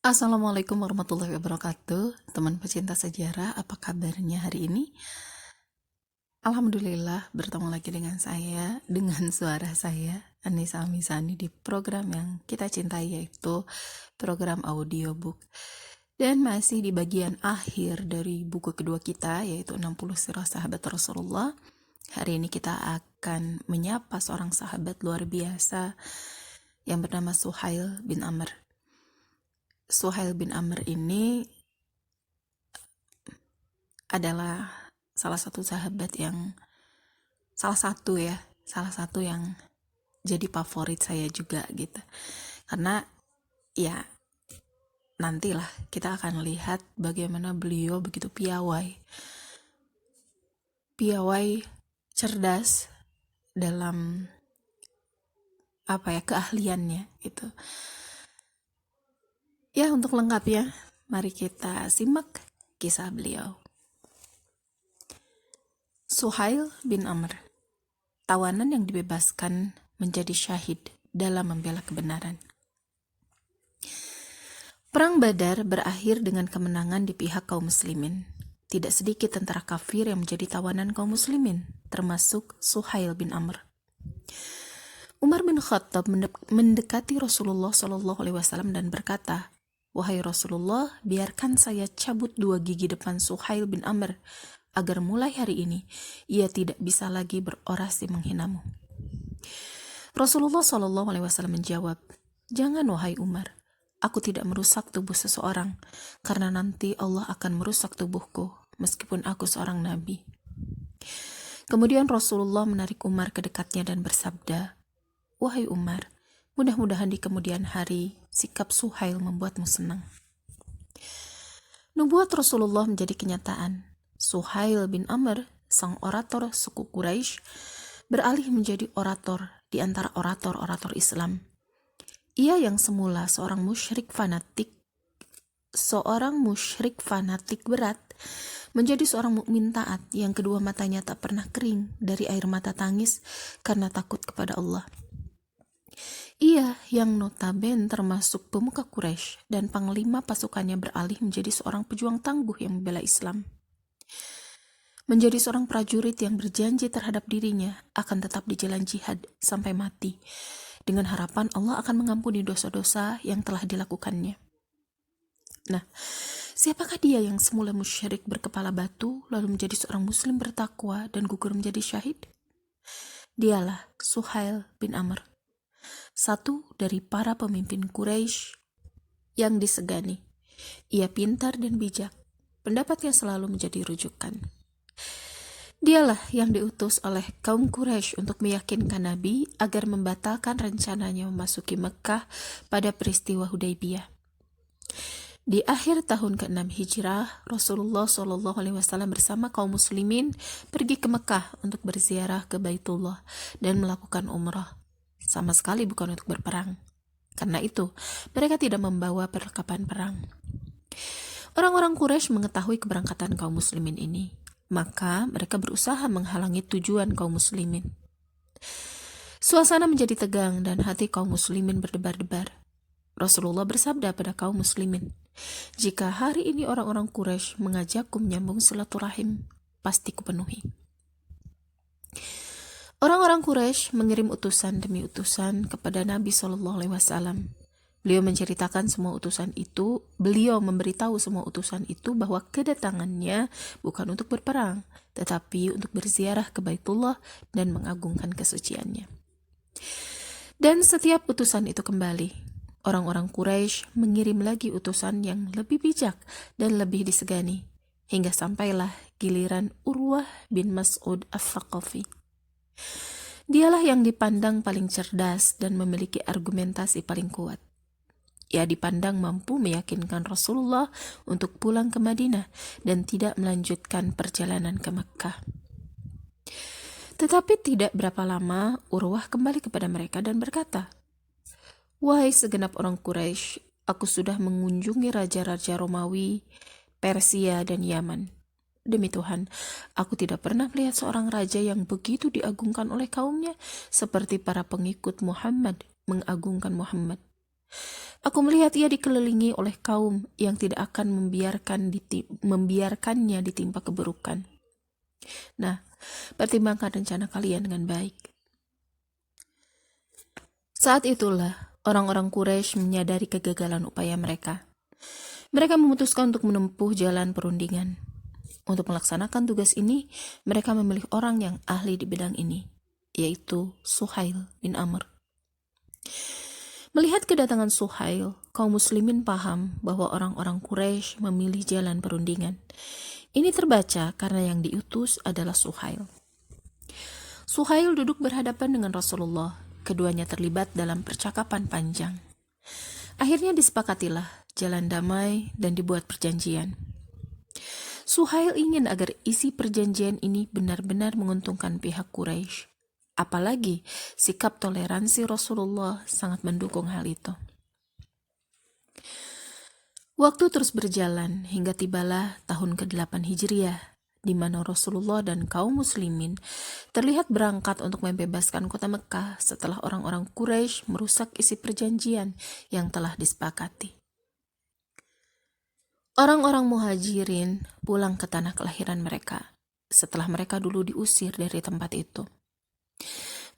Assalamualaikum warahmatullahi wabarakatuh. Teman pecinta sejarah, apa kabarnya hari ini? Alhamdulillah, bertemu lagi dengan saya, dengan suara saya, Anissa Amisani, di program yang kita cintai, yaitu program audiobook. Dan masih di bagian akhir dari buku kedua kita, yaitu 60 Sirah Sahabat Rasulullah. Hari ini kita akan menyapa seorang sahabat luar biasa yang bernama Suhail bin Amr. Suhail bin Amr ini adalah salah satu yang jadi favorit saya juga gitu. Karena ya nantilah kita akan lihat bagaimana beliau begitu piawai, cerdas dalam keahliannya itu. Ya, untuk lengkapnya mari kita simak kisah beliau. Suhail bin Amr, tawanan yang dibebaskan menjadi syahid dalam membela kebenaran. Perang Badar berakhir dengan kemenangan di pihak kaum muslimin. Tidak sedikit tentara kafir yang menjadi tawanan kaum muslimin, termasuk Suhail bin Amr. Umar bin Khattab mendekati Rasulullah SAW dan berkata, "Wahai Rasulullah, biarkan saya cabut 2 gigi depan Suhail bin Amr, agar mulai hari ini ia tidak bisa lagi berorasi menghinamu." Rasulullah SAW menjawab, "Jangan wahai Umar, aku tidak merusak tubuh seseorang, karena nanti Allah akan merusak tubuhku, meskipun aku seorang nabi." Kemudian Rasulullah menarik Umar ke dekatnya dan bersabda, "Wahai Umar, mudah-mudahan di kemudian hari sikap Suhail membuatmu senang." Nubuat Rasulullah menjadi kenyataan. Suhail bin Amr, sang orator suku Quraisy, beralih menjadi orator di antara orator-orator Islam. Ia yang semula seorang musyrik fanatik berat, menjadi seorang mukmin taat yang kedua matanya tak pernah kering dari air mata tangis karena takut kepada Allah. Ia yang notabene termasuk pemuka Quraisy dan panglima pasukannya beralih menjadi seorang pejuang tangguh yang membela Islam. Menjadi seorang prajurit yang berjanji terhadap dirinya akan tetap di jalan jihad sampai mati, dengan harapan Allah akan mengampuni dosa-dosa yang telah dilakukannya. Nah, siapakah dia yang semula musyrik berkepala batu lalu menjadi seorang muslim bertakwa dan gugur menjadi syahid? Dialah Suhail bin Amr, satu dari para pemimpin Quraisy yang disegani. Ia pintar dan bijak, pendapatnya selalu menjadi rujukan. Dialah yang diutus oleh kaum Quraisy untuk meyakinkan Nabi agar membatalkan rencananya memasuki Mekah pada peristiwa Hudaybiyah. Di akhir tahun ke-6 Hijrah, Rasulullah SAW bersama kaum muslimin pergi ke Mekah untuk berziarah ke Baitullah dan melakukan umrah. Sama sekali bukan untuk berperang. Karena itu, mereka tidak membawa perlengkapan perang. Orang-orang Quraisy mengetahui keberangkatan kaum muslimin ini, maka mereka berusaha menghalangi tujuan kaum muslimin. Suasana menjadi tegang dan hati kaum muslimin berdebar-debar. Rasulullah bersabda pada kaum muslimin, "Jika hari ini orang-orang Quraisy mengajakku menyambung silaturahim, pasti kupenuhi." Orang-orang Quraisy mengirim utusan demi utusan kepada Nabi SAW. Beliau memberitahu semua utusan itu bahwa kedatangannya bukan untuk berperang, tetapi untuk berziarah ke Baitullah dan mengagungkan kesuciannya. Dan setiap utusan itu kembali, orang-orang Quraisy mengirim lagi utusan yang lebih bijak dan lebih disegani, hingga sampailah giliran Urwah bin Mas'ud As-Saqafi. Dialah yang dipandang paling cerdas dan memiliki argumentasi paling kuat. Ia dipandang mampu meyakinkan Rasulullah untuk pulang ke Madinah dan tidak melanjutkan perjalanan ke Mekkah. Tetapi tidak berapa lama, Urwah kembali kepada mereka dan berkata, "Wahai segenap orang Quraisy, aku sudah mengunjungi raja-raja Romawi, Persia, dan Yaman. Demi Tuhan, aku tidak pernah melihat seorang raja yang begitu diagungkan oleh kaumnya seperti para pengikut Muhammad mengagungkan Muhammad. Aku melihat ia dikelilingi oleh kaum yang tidak akan membiarkannya ditimpa keburukan. Nah, pertimbangkan rencana kalian dengan baik. Saat itulah orang-orang Quraisy menyadari kegagalan upaya mereka. Mereka memutuskan untuk menempuh jalan perundingan. Untuk melaksanakan tugas ini, mereka memilih orang yang ahli di bidang ini, yaitu Suhail bin Amr. Melihat kedatangan Suhail, kaum muslimin paham bahwa orang-orang Quraisy memilih jalan perundingan. Ini terbaca karena yang diutus adalah Suhail. Suhail duduk berhadapan dengan Rasulullah. Keduanya terlibat dalam percakapan panjang. Akhirnya disepakatilah jalan damai dan dibuat perjanjian. Suhail ingin agar isi perjanjian ini benar-benar menguntungkan pihak Quraisy. Apalagi sikap toleransi Rasulullah sangat mendukung hal itu. Waktu terus berjalan hingga tibalah tahun ke-8 Hijriah, di mana Rasulullah dan kaum muslimin terlihat berangkat untuk membebaskan kota Mekah setelah orang-orang Quraisy merusak isi perjanjian yang telah disepakati. Orang-orang muhajirin pulang ke tanah kelahiran mereka setelah mereka dulu diusir dari tempat itu.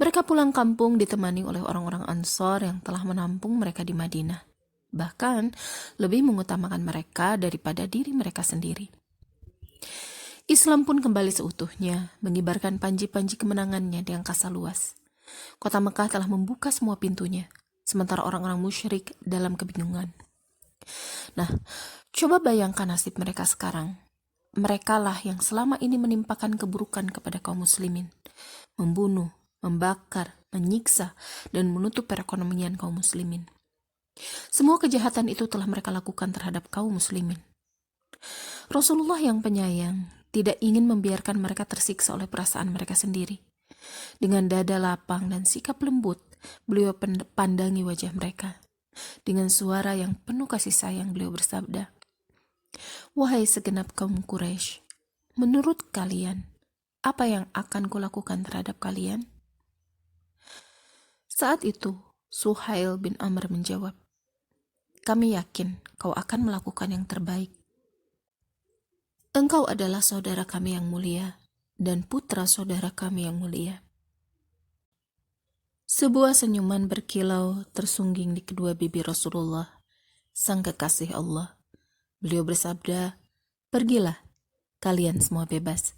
Mereka pulang kampung ditemani oleh orang-orang Ansor yang telah menampung mereka di Madinah. Bahkan lebih mengutamakan mereka daripada diri mereka sendiri. Islam pun kembali seutuhnya, mengibarkan panji-panji kemenangannya di angkasa luas. Kota Mekah telah membuka semua pintunya, sementara orang-orang musyrik dalam kebingungan. Nah, coba bayangkan nasib mereka sekarang. Merekalah yang selama ini menimpakan keburukan kepada kaum muslimin, membunuh, membakar, menyiksa, dan menutup perekonomian kaum muslimin. Semua kejahatan itu telah mereka lakukan terhadap kaum muslimin. Rasulullah yang penyayang tidak ingin membiarkan mereka tersiksa oleh perasaan mereka sendiri. Dengan dada lapang dan sikap lembut, beliau pandangi wajah mereka. Dengan suara yang penuh kasih sayang, beliau bersabda, "Wahai segenap kaum Quraisy, menurut kalian, apa yang akan kulakukan terhadap kalian?" Saat itu, Suhail bin Amr menjawab, "Kami yakin kau akan melakukan yang terbaik. Engkau adalah saudara kami yang mulia dan putra saudara kami yang mulia." Sebuah senyuman berkilau tersungging di kedua bibir Rasulullah, sang kekasih Allah. Beliau bersabda, "Pergilah, kalian semua bebas."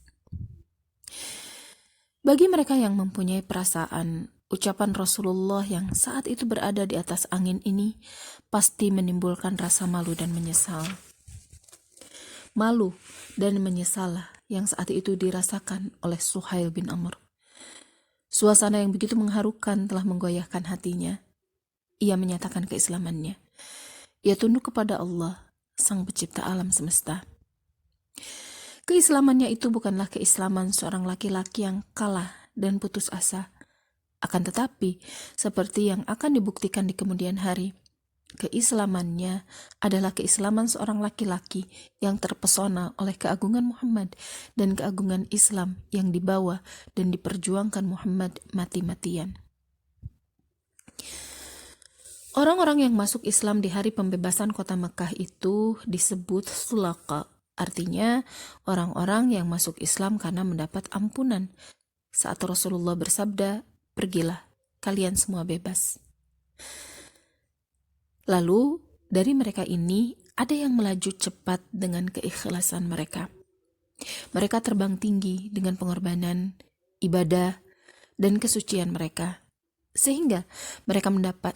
Bagi mereka yang mempunyai perasaan, ucapan Rasulullah yang saat itu berada di atas angin ini pasti menimbulkan rasa malu dan menyesal. Malu dan menyesal yang saat itu dirasakan oleh Suhail bin Amr. Suasana yang begitu mengharukan telah menggoyahkan hatinya. Ia menyatakan keislamannya. Ia tunduk kepada Allah, Sang Pencipta alam semesta. Keislamannya itu bukanlah keislaman seorang laki-laki yang kalah dan putus asa. Akan tetapi, seperti yang akan dibuktikan di kemudian hari, keislamannya adalah keislaman seorang laki-laki yang terpesona oleh keagungan Muhammad dan keagungan Islam yang dibawa dan diperjuangkan Muhammad mati-matian. Orang-orang yang masuk Islam di hari pembebasan kota Mekah itu disebut Sulaqa, artinya orang-orang yang masuk Islam karena mendapat ampunan. Saat Rasulullah bersabda, "Pergilah, kalian semua bebas." Lalu, dari mereka ini, ada yang melaju cepat dengan keikhlasan mereka. Mereka terbang tinggi dengan pengorbanan, ibadah, dan kesucian mereka. Sehingga mereka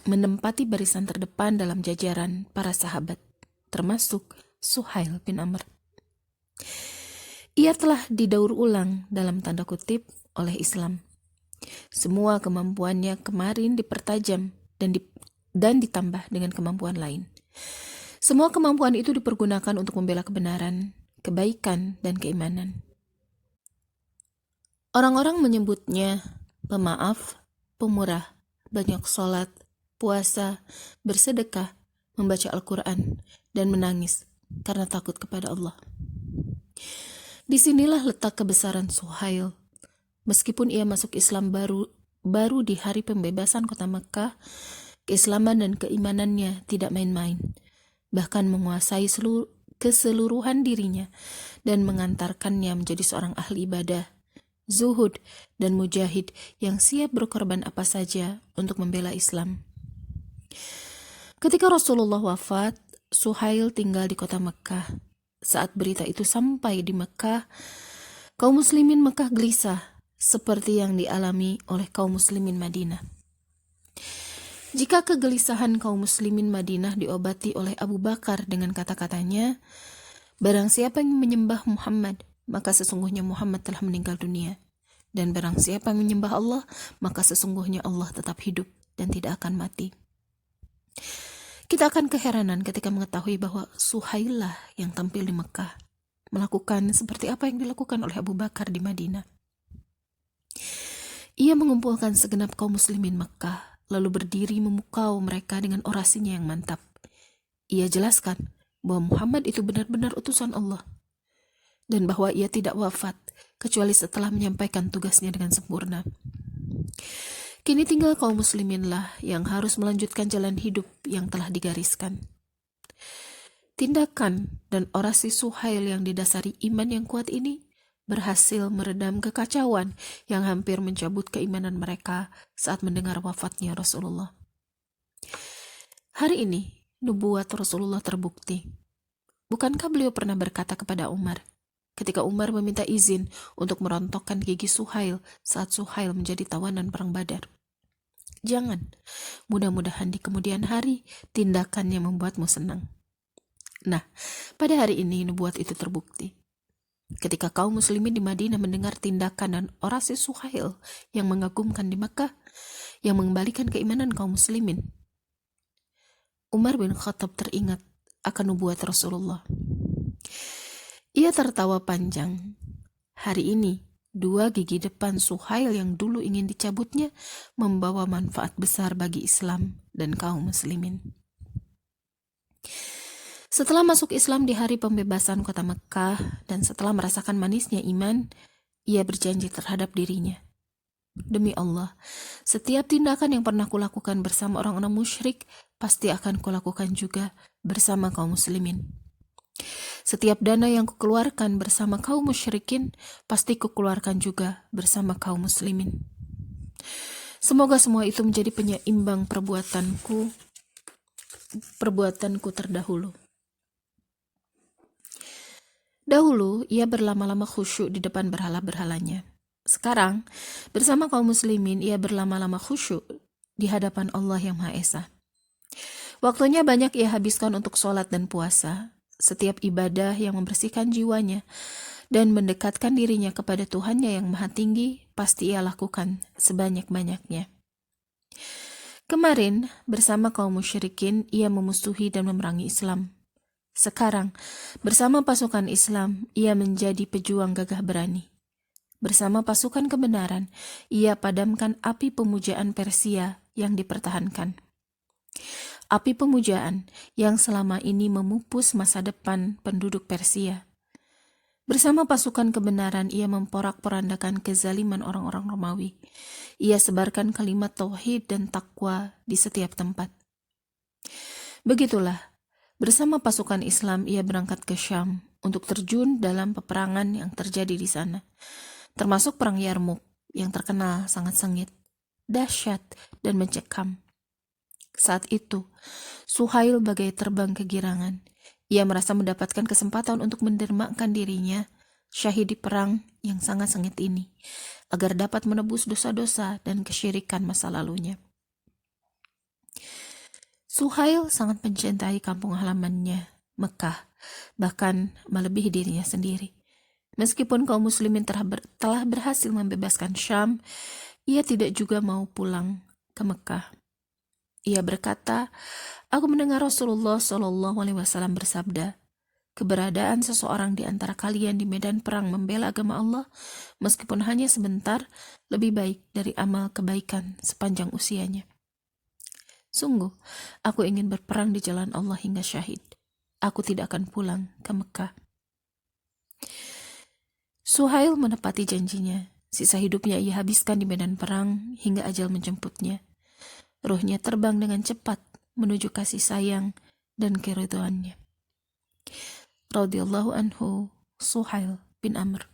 menempati barisan terdepan dalam jajaran para sahabat, termasuk Suhail bin Amr. Ia telah didaur ulang dalam tanda kutip oleh Islam. Semua kemampuannya kemarin dipertajam dan ditambah dengan kemampuan lain. Semua kemampuan itu dipergunakan untuk membela kebenaran, kebaikan, dan keimanan. Orang-orang menyebutnya pemaaf, pemurah, banyak sholat, puasa, bersedekah, membaca Al-Quran, dan menangis karena takut kepada Allah. Disinilah letak kebesaran Suhail. Meskipun ia masuk Islam baru di hari pembebasan kota Mekah, Keislaman dan keimanannya tidak main-main, bahkan menguasai keseluruhan dirinya dan mengantarkannya menjadi seorang ahli ibadah, zuhud, dan mujahid yang siap berkorban apa saja untuk membela Islam. Ketika Rasulullah wafat, Suhail tinggal di kota Mekah. Saat berita itu sampai di Mekah, kaum muslimin Mekah gelisah seperti yang dialami oleh kaum muslimin Madinah. Jika kegelisahan kaum muslimin Madinah diobati oleh Abu Bakar dengan kata-katanya, barang siapa yang menyembah Muhammad, maka sesungguhnya Muhammad telah meninggal dunia. Dan barang siapa yang menyembah Allah, maka sesungguhnya Allah tetap hidup dan tidak akan mati. Kita akan keheranan ketika mengetahui bahwa Suhail lah yang tampil di Mekah, melakukan seperti apa yang dilakukan oleh Abu Bakar di Madinah. Ia mengumpulkan segenap kaum muslimin Mekah, lalu berdiri memukau mereka dengan orasinya yang mantap. Ia jelaskan bahwa Muhammad itu benar-benar utusan Allah, dan bahwa ia tidak wafat kecuali setelah menyampaikan tugasnya dengan sempurna. Kini tinggal kaum muslimin lah yang harus melanjutkan jalan hidup yang telah digariskan. Tindakan dan orasi Suhail yang didasari iman yang kuat ini berhasil meredam kekacauan yang hampir mencabut keimanan mereka saat mendengar wafatnya Rasulullah. Hari ini, nubuat Rasulullah terbukti. Bukankah beliau pernah berkata kepada Umar, ketika Umar meminta izin untuk merontokkan gigi Suhail saat Suhail menjadi tawanan perang Badar? Jangan, mudah-mudahan di kemudian hari tindakannya membuatmu senang. Nah, pada hari ini nubuat itu terbukti. Ketika kaum muslimin di Madinah mendengar tindakan dan orasi Suhail yang mengagumkan di Makkah, yang mengembalikan keimanan kaum muslimin, Umar bin Khattab teringat akan nubuat Rasulullah. Ia tertawa panjang. Hari ini, 2 gigi depan Suhail yang dulu ingin dicabutnya membawa manfaat besar bagi Islam dan kaum muslimin. Setelah masuk Islam di hari pembebasan kota Mekah dan setelah merasakan manisnya iman, ia berjanji terhadap dirinya. Demi Allah, setiap tindakan yang pernah kulakukan bersama orang-orang musyrik pasti akan kulakukan juga bersama kaum muslimin. Setiap dana yang kukeluarkan bersama kaum musyrikin pasti kukeluarkan juga bersama kaum muslimin. Semoga semua itu menjadi penyeimbang perbuatanku terdahulu. Dahulu, ia berlama-lama khusyuk di depan berhala-berhalanya. Sekarang, bersama kaum muslimin, ia berlama-lama khusyuk di hadapan Allah yang Maha Esa. Waktunya banyak ia habiskan untuk sholat dan puasa, setiap ibadah yang membersihkan jiwanya dan mendekatkan dirinya kepada Tuhannya yang Maha Tinggi, pasti ia lakukan sebanyak-banyaknya. Kemarin, bersama kaum musyrikin, ia memusuhi dan memerangi Islam. Sekarang, bersama pasukan Islam, ia menjadi pejuang gagah berani. Bersama pasukan kebenaran, ia padamkan api pemujaan Persia yang dipertahankan. Api pemujaan yang selama ini memupus masa depan penduduk Persia. Bersama pasukan kebenaran, ia memporak-porandakan kezaliman orang-orang Romawi. Ia sebarkan kalimat tauhid dan takwa di setiap tempat. Begitulah, bersama pasukan Islam, ia berangkat ke Syam untuk terjun dalam peperangan yang terjadi di sana, termasuk perang Yarmuk yang terkenal sangat sengit, dahsyat, dan mencekam. Saat itu, Suhail bagai terbang kegirangan. Ia merasa mendapatkan kesempatan untuk mendermakan dirinya syahid di perang yang sangat sengit ini, agar dapat menebus dosa-dosa dan kesyirikan masa lalunya. Suhail sangat mencintai kampung halamannya, Mekah, bahkan melebihi dirinya sendiri. Meskipun kaum muslimin telah berhasil membebaskan Syam, ia tidak juga mau pulang ke Mekah. Ia berkata, "Aku mendengar Rasulullah SAW bersabda, keberadaan seseorang di antara kalian di medan perang membela agama Allah, meskipun hanya sebentar, lebih baik dari amal kebaikan sepanjang usianya. Sungguh, aku ingin berperang di jalan Allah hingga syahid. Aku tidak akan pulang ke Mekah." Suhail menepati janjinya. Sisa hidupnya ia habiskan di medan perang hingga ajal menjemputnya. ruhnya terbang dengan cepat menuju kasih sayang dan keridhoannya. Radhiyallahu anhu, Suhail bin Amr.